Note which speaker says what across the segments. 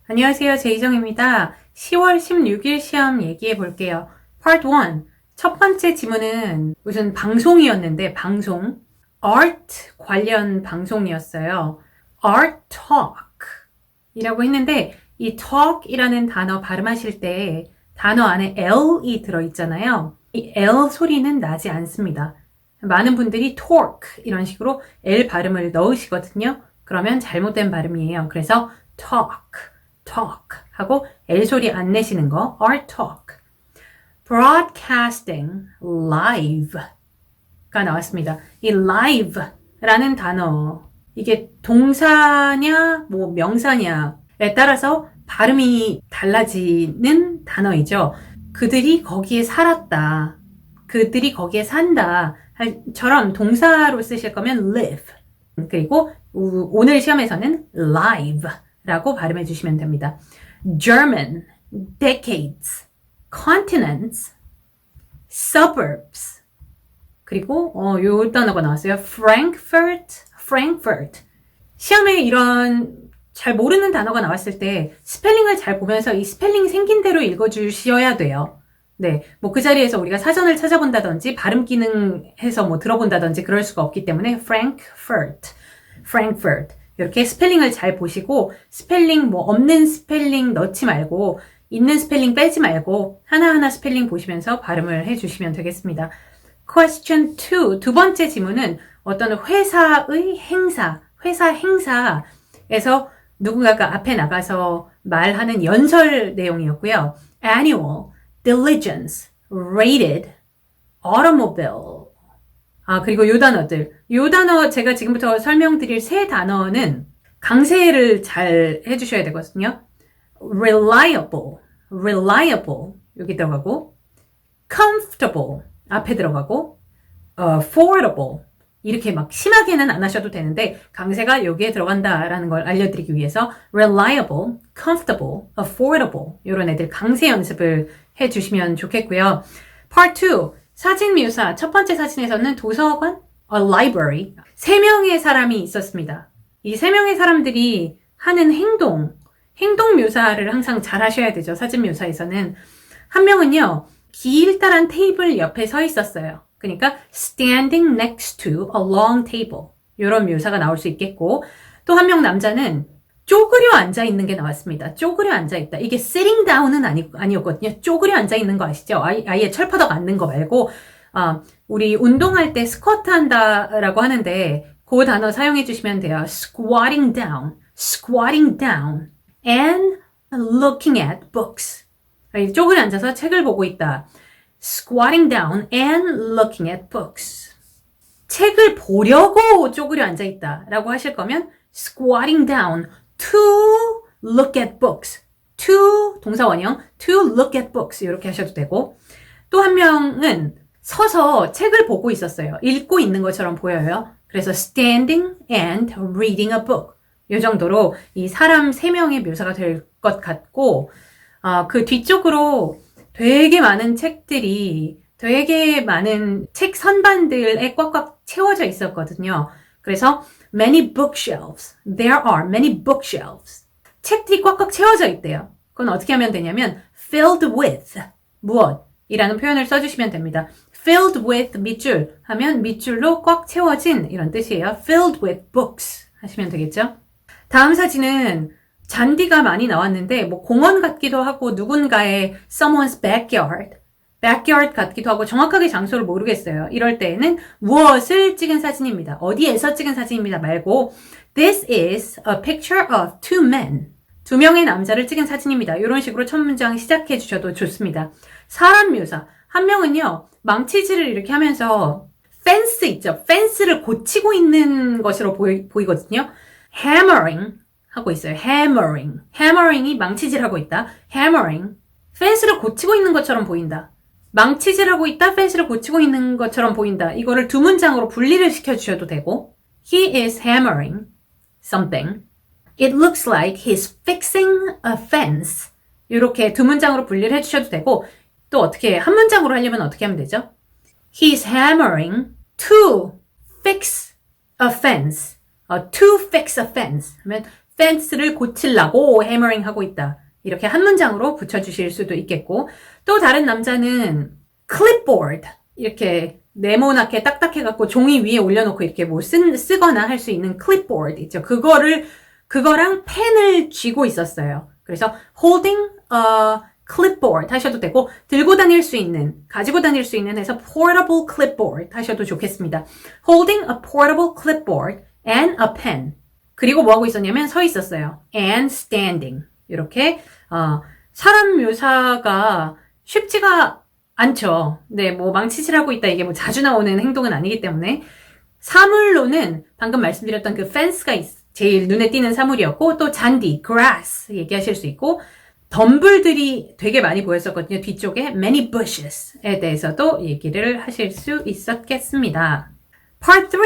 Speaker 1: 안녕하세요. 제이정입니다. 10월 16일 시험 얘기해 볼게요. Part 1. 첫 번째 지문은 무슨 방송이었는데, 방송. Art 관련 방송이었어요. Art Talk 이라고 했는데, 이 talk 이라는 단어 발음하실 때 단어 안에 L이 들어있잖아요. 이 L 소리는 나지 않습니다. 많은 분들이 talk 이런 식으로 L 발음을 넣으시거든요. 그러면 잘못된 발음이에요. 그래서 talk 하고 L 소리 안 내시는 거 are talk. broadcasting live가 나왔습니다. 이 live라는 단어 이게 동사냐 뭐 명사냐에 따라서 발음이 달라지는 단어이죠. 그들이 거기에 살았다. 그들이 거기에 산다. 처럼 동사로 쓰실 거면 live. 그리고 오늘 시험에서는 live 라고 발음해 주시면 됩니다. German, decades, continents, suburbs. 그리고 요 단어가 나왔어요. Frankfurt. 시험에 이런 잘 모르는 단어가 나왔을 때 스펠링을 잘 보면서 이 스펠링 생긴 대로 읽어주셔야 돼요. 네, 뭐 그 자리에서 우리가 사전을 찾아본다든지 발음 기능해서 뭐 들어본다든지 그럴 수가 없기 때문에 Frankfurt. 이렇게 스펠링을 잘 보시고 스펠링 뭐 없는 스펠링 넣지 말고 있는 스펠링 빼지 말고 하나하나 스펠링 보시면서 발음을 해주시면 되겠습니다. Question 2. 두 번째 지문은 어떤 회사의 행사, 회사 행사에서 누군가가 앞에 나가서 말하는 연설 내용이었고요. Annual, diligence, rated, automobile. 그리고 요 단어들. 요 단어 제가 지금부터 설명드릴 세 단어는 강세를 잘 해주셔야 되거든요. reliable 여기 들어가고 comfortable 앞에 들어가고 affordable 이렇게 막 심하게는 안 하셔도 되는데 강세가 여기에 들어간다라는 걸 알려드리기 위해서 reliable, comfortable, affordable 이런 애들 강세 연습을 해주시면 좋겠고요. Part 2. 사진 묘사. 첫 번째 사진에서는 도서관, a library. 3명의 사람이 있었습니다. 이 3명의 사람들이 하는 행동 묘사를 항상 잘 하셔야 되죠. 사진 묘사에서는. 한 명은요, 길다란 테이블 옆에 서 있었어요. 그러니까 standing next to a long table. 이런 묘사가 나올 수 있겠고, 또 한 명 남자는 쪼그려 앉아 있는 게 나왔습니다. 쪼그려 앉아 있다. 이게 sitting down은 아니었거든요. 쪼그려 앉아 있는 거 아시죠? 아예 철퍼덕 앉는 거 말고, 우리 운동할 때 스쿼트 한다라고 하는데, 그 단어 사용해 주시면 돼요. squatting down, and looking at books. 쪼그려 앉아서 책을 보고 있다. squatting down and looking at books. 책을 보려고 쪼그려 앉아 있다라고 하실 거면, squatting down to look at books. to 동사 원형 to look at books 이렇게 하셔도 되고 또 한 명은 서서 책을 보고 있었어요. 읽고 있는 것처럼 보여요. 그래서 standing and reading a book. 이 정도로 이 사람 3명의 묘사가 될 것 같고 그 뒤쪽으로 되게 많은 책들이 되게 많은 책 선반들에 꽉꽉 채워져 있었거든요. 그래서 many bookshelves. There are many bookshelves. 책들이 꽉꽉 채워져 있대요. 그건 어떻게 하면 되냐면 filled with 무엇? 이라는 표현을 써주시면 됩니다. filled with 밑줄 하면 밑줄로 꽉 채워진 이런 뜻이에요. filled with books 하시면 되겠죠? 다음 사진은 잔디가 많이 나왔는데 뭐 공원 같기도 하고 누군가의 someone's backyard 같기도 하고 정확하게 장소를 모르겠어요. 이럴 때에는 무엇을 찍은 사진입니다. 어디에서 찍은 사진입니다 말고 This is a picture of two men. 2명의 남자를 찍은 사진입니다. 이런 식으로 첫 문장 시작해 주셔도 좋습니다. 사람 묘사. 한 명은요. 망치질을 이렇게 하면서 펜스 있죠. 펜스를 고치고 있는 것으로 보이거든요. hammering 하고 있어요. hammering이 망치질하고 있다. hammering. 펜스를 고치고 있는 것처럼 보인다. 망치질하고 있다, 펜스를 고치고 있는 것처럼 보인다. 이거를 두 문장으로 분리를 시켜주셔도 되고 He is hammering something. It looks like he's fixing a fence. 이렇게 두 문장으로 분리를 해주셔도 되고 또 어떻게 한 문장으로 하려면 어떻게 하면 되죠? He's hammering to fix a fence. to fix a fence 하면 fence를 고치려고 hammering 하고 있다. 이렇게 한 문장으로 붙여주실 수도 있겠고, 또 다른 남자는 clipboard, 이렇게 네모나게 딱딱해갖고 종이 위에 올려놓고 이렇게 뭐 쓰거나 할 수 있는 clipboard 있죠. 그거랑 펜을 쥐고 있었어요. 그래서 holding a clipboard 하셔도 되고, 들고 다닐 수 있는, 가지고 다닐 수 있는 해서 portable clipboard 하셔도 좋겠습니다. holding a portable clipboard and a pen. 그리고 뭐 하고 있었냐면 서 있었어요. and standing. 이렇게 사람 묘사가 쉽지가 않죠. 네, 뭐 망치질하고 있다 이게 뭐 자주 나오는 행동은 아니기 때문에 사물로는 방금 말씀드렸던 그 fence가 제일 눈에 띄는 사물이었고, 또 잔디, grass 얘기하실 수 있고, 덤불들이 되게 많이 보였었거든요. 뒤쪽에 many bushes에 대해서도 얘기를 하실 수 있었겠습니다. Part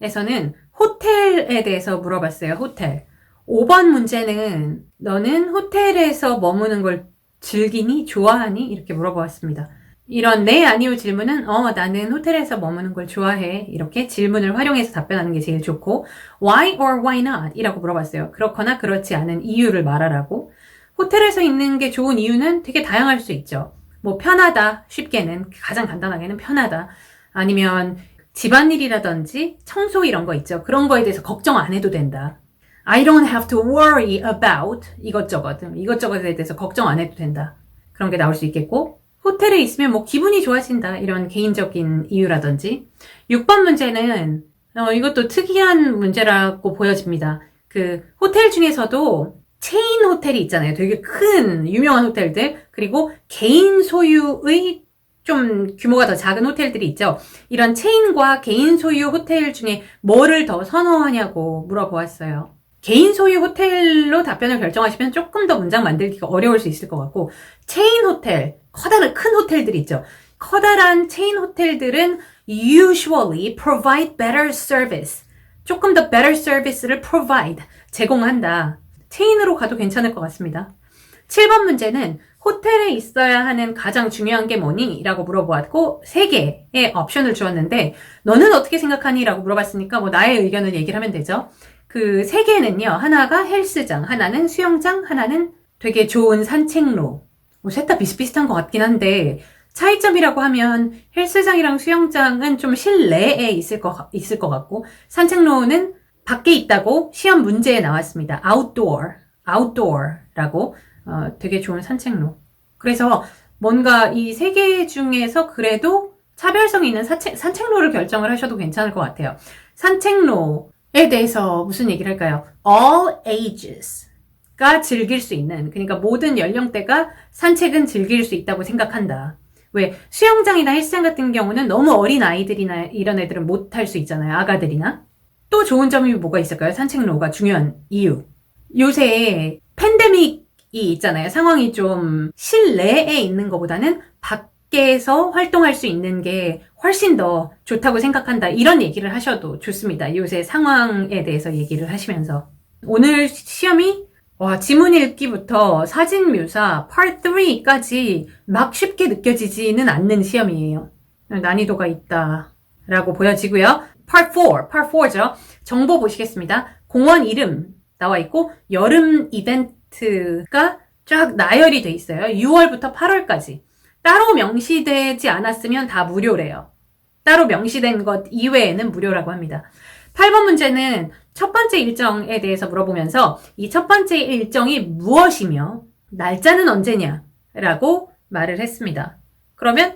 Speaker 1: 3에서는 호텔에 대해서 물어봤어요. 호텔. 5번 문제는 너는 호텔에서 머무는 걸 즐기니? 좋아하니? 이렇게 물어보았습니다. 이런 네, 아니요 질문은 나는 호텔에서 머무는 걸 좋아해. 이렇게 질문을 활용해서 답변하는 게 제일 좋고, why or why not? 이라고 물어봤어요. 그렇거나 그렇지 않은 이유를 말하라고. 호텔에서 있는 게 좋은 이유는 되게 다양할 수 있죠. 뭐 편하다, 쉽게는 가장 간단하게는 편하다. 아니면 집안일이라든지 청소 이런 거 있죠. 그런 거에 대해서 걱정 안 해도 된다. I don't have to worry about 이것저것에 대해서 걱정 안 해도 된다. 그런 게 나올 수 있겠고, 호텔에 있으면 뭐 기분이 좋아진다. 이런 개인적인 이유라든지. 6번 문제는 이것도 특이한 문제라고 보여집니다. 그 호텔 중에서도 체인 호텔이 있잖아요. 되게 큰 유명한 호텔들, 그리고 개인 소유의 좀 규모가 더 작은 호텔들이 있죠. 이런 체인과 개인 소유 호텔 중에 뭐를 더 선호하냐고 물어보았어요. 개인 소유 호텔로 답변을 결정하시면 조금 더 문장 만들기가 어려울 수 있을 것 같고, 체인 호텔, 커다란 큰 호텔들이 있죠. 커다란 체인 호텔들은 usually provide better service. 조금 더 better service를 provide, 제공한다. 체인으로 가도 괜찮을 것 같습니다. 7번 문제는 호텔에 있어야 하는 가장 중요한 게 뭐니? 라고 물어보았고, 3개의 옵션을 주었는데, 너는 어떻게 생각하니? 라고 물어봤으니까 뭐 나의 의견을 얘기를 하면 되죠. 그 3개는요, 하나가 헬스장, 하나는 수영장, 하나는 되게 좋은 산책로. 뭐 셋 다 비슷비슷한 것 같긴 한데, 차이점이라고 하면 헬스장이랑 수영장은 좀 실내에 있을 것 같고, 산책로는 밖에 있다고 시험 문제에 나왔습니다. outdoor라고 되게 좋은 산책로. 그래서 뭔가 이 3개 중에서 그래도 차별성이 있는 산책로를 결정을 하셔도 괜찮을 것 같아요. 산책로에 대해서 무슨 얘기를 할까요? all ages가 즐길 수 있는, 그러니까 모든 연령대가 산책은 즐길 수 있다고 생각한다. 왜 수영장이나 헬스장 같은 경우는 너무 어린 아이들이나 이런 애들은 못 할 수 있잖아요. 아가들이나. 또 좋은 점이 뭐가 있을까요? 산책로가 중요한 이유. 요새 팬데믹이 있잖아요. 상황이 좀 실내에 있는 것보다는 밖에서 활동할 수 있는 게 훨씬 더 좋다고 생각한다. 이런 얘기를 하셔도 좋습니다. 요새 상황에 대해서 얘기를 하시면서. 오늘 시험이 지문 읽기부터 사진 묘사, Part 3까지 막 쉽게 느껴지지는 않는 시험이에요. 난이도가 있다라고 보여지고요. Part 4죠. 정보 보시겠습니다. 공원 이름 나와 있고, 여름 이벤트가 쫙 나열이 돼 있어요. 6월부터 8월까지. 따로 명시되지 않았으면 다 무료래요. 따로 명시된 것 이외에는 무료라고 합니다. 8번 문제는 첫 번째 일정에 대해서 물어보면서 이 첫 번째 일정이 무엇이며 날짜는 언제냐 라고 말을 했습니다. 그러면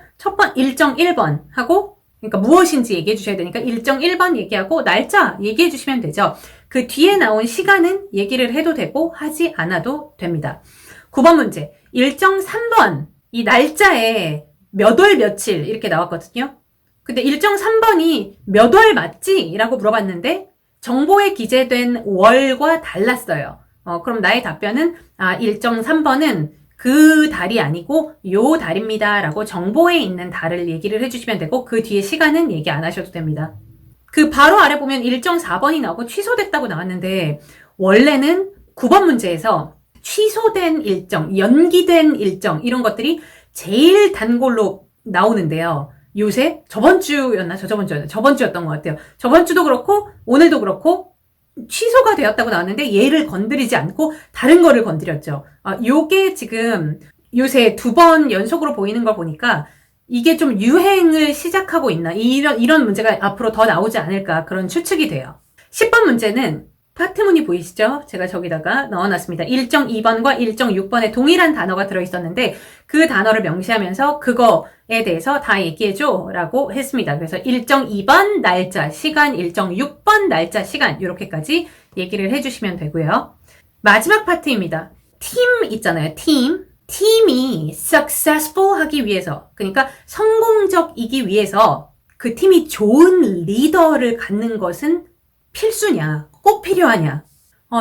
Speaker 1: 일정 1번 하고, 그러니까 무엇인지 얘기해 주셔야 되니까 일정 1번 얘기하고 날짜 얘기해 주시면 되죠. 그 뒤에 나온 시간은 얘기를 해도 되고 하지 않아도 됩니다. 9번 문제, 일정 3번 이 날짜에 몇 월 며칠 이렇게 나왔거든요. 근데 일정 3번이 몇 월 맞지? 라고 물어봤는데 정보에 기재된 월과 달랐어요. 그럼 나의 답변은 일정 3번은 그 달이 아니고 요 달입니다 라고 정보에 있는 달을 얘기를 해주시면 되고, 그 뒤에 시간은 얘기 안 하셔도 됩니다. 그 바로 아래 보면 일정 4번이 나오고 취소됐다고 나왔는데, 원래는 9번 문제에서 취소된 일정, 연기된 일정 이런 것들이 제일 단골로 나오는데요. 요새 저번 주였던 것 같아요. 저번 주도 그렇고 오늘도 그렇고 취소가 되었다고 나왔는데 얘를 건드리지 않고 다른 거를 건드렸죠. 요게 지금 요새 2번 연속으로 보이는 걸 보니까 이게 좀 유행을 시작하고 있나, 이런 문제가 앞으로 더 나오지 않을까, 그런 추측이 돼요. 10번 문제는 파트문이 보이시죠? 제가 저기다가 넣어놨습니다. 1.2번과 1.6번에 동일한 단어가 들어있었는데 그 단어를 명시하면서 그거에 대해서 다 얘기해줘 라고 했습니다. 그래서 1.2번 날짜, 시간, 1.6번 날짜, 시간 이렇게까지 얘기를 해주시면 되고요. 마지막 파트입니다. 팀 있잖아요. 팀이 successful 하기 위해서, 그러니까 성공적이기 위해서 그 팀이 좋은 리더를 갖는 것은 필수냐, 꼭 필요하냐.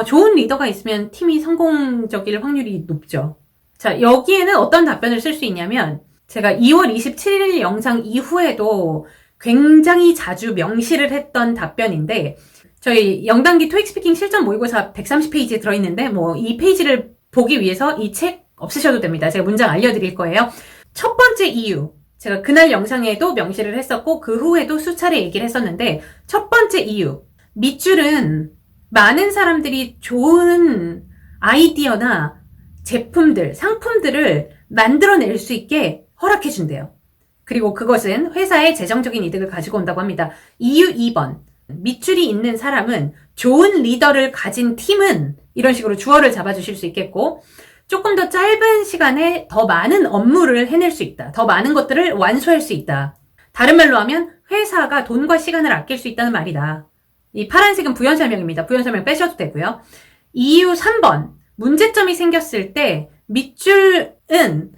Speaker 1: 좋은 리더가 있으면 팀이 성공적일 확률이 높죠. 자, 여기에는 어떤 답변을 쓸 수 있냐면, 제가 2월 27일 영상 이후에도 굉장히 자주 명시를 했던 답변인데, 저희 영단기 토익 스피킹 실전 모의고사 130페이지에 들어있는데, 이 페이지를 보기 위해서 이 책 없으셔도 됩니다. 제가 문장 알려드릴 거예요. 첫 번째 이유, 제가 그날 영상에도 명시를 했었고 그 후에도 수차례 얘기를 했었는데, 첫 번째 이유, 밑줄은 많은 사람들이 좋은 아이디어나 제품들, 상품들을 만들어낼 수 있게 허락해준대요. 그리고 그것은 회사의 재정적인 이득을 가지고 온다고 합니다. 이유 2번, 밑줄이 있는 사람은 좋은 리더를 가진 팀은, 이런 식으로 주어를 잡아주실 수 있겠고, 조금 더 짧은 시간에 더 많은 업무를 해낼 수 있다. 더 많은 것들을 완수할 수 있다. 다른 말로 하면 회사가 돈과 시간을 아낄 수 있다는 말이다. 이 파란색은 부연 설명입니다. 부연 설명 빼셔도 되고요. 이유 3번. 문제점이 생겼을 때 밑줄은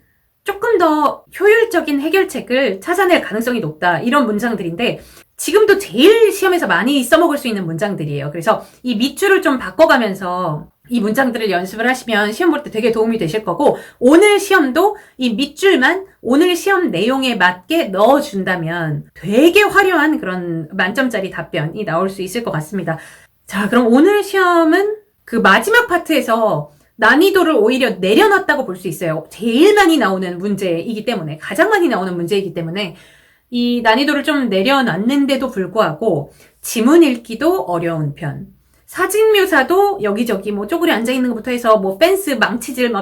Speaker 1: 조금 더 효율적인 해결책을 찾아낼 가능성이 높다. 이런 문장들인데 지금도 제일 시험에서 많이 써먹을 수 있는 문장들이에요. 그래서 이 밑줄을 좀 바꿔가면서 이 문장들을 연습을 하시면 시험 볼 때 되게 도움이 되실 거고, 오늘 시험도 이 밑줄만 오늘 시험 내용에 맞게 넣어준다면 되게 화려한 그런 만점짜리 답변이 나올 수 있을 것 같습니다. 자, 그럼 오늘 시험은 그 마지막 파트에서 난이도를 오히려 내려놨다고 볼 수 있어요. 제일 많이 나오는 문제이기 때문에, 가장 많이 나오는 문제이기 때문에 이 난이도를 좀 내려놨는데도 불구하고 지문 읽기도 어려운 편, 사진 묘사도 여기저기 쪼그려 앉아있는 것부터 해서 펜스, 망치질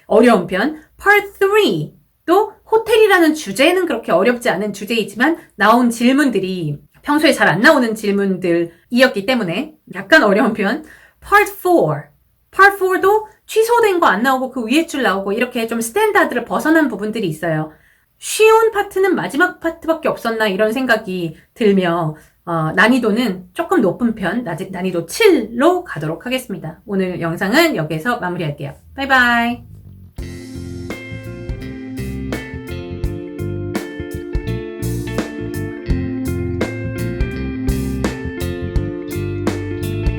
Speaker 1: 어려운 편, Part 3도 호텔이라는 주제는 그렇게 어렵지 않은 주제이지만 나온 질문들이 평소에 잘 안 나오는 질문들이었기 때문에 약간 어려운 편, Part 4도 취소된 거 안 나오고 그 위에 줄 나오고 이렇게 좀 스탠다드를 벗어난 부분들이 있어요. 쉬운 파트는 마지막 파트밖에 없었나 이런 생각이 들며 난이도는 조금 높은 편, 난이도 7로 가도록 하겠습니다. 오늘 영상은 여기서 마무리할게요. 바이바이.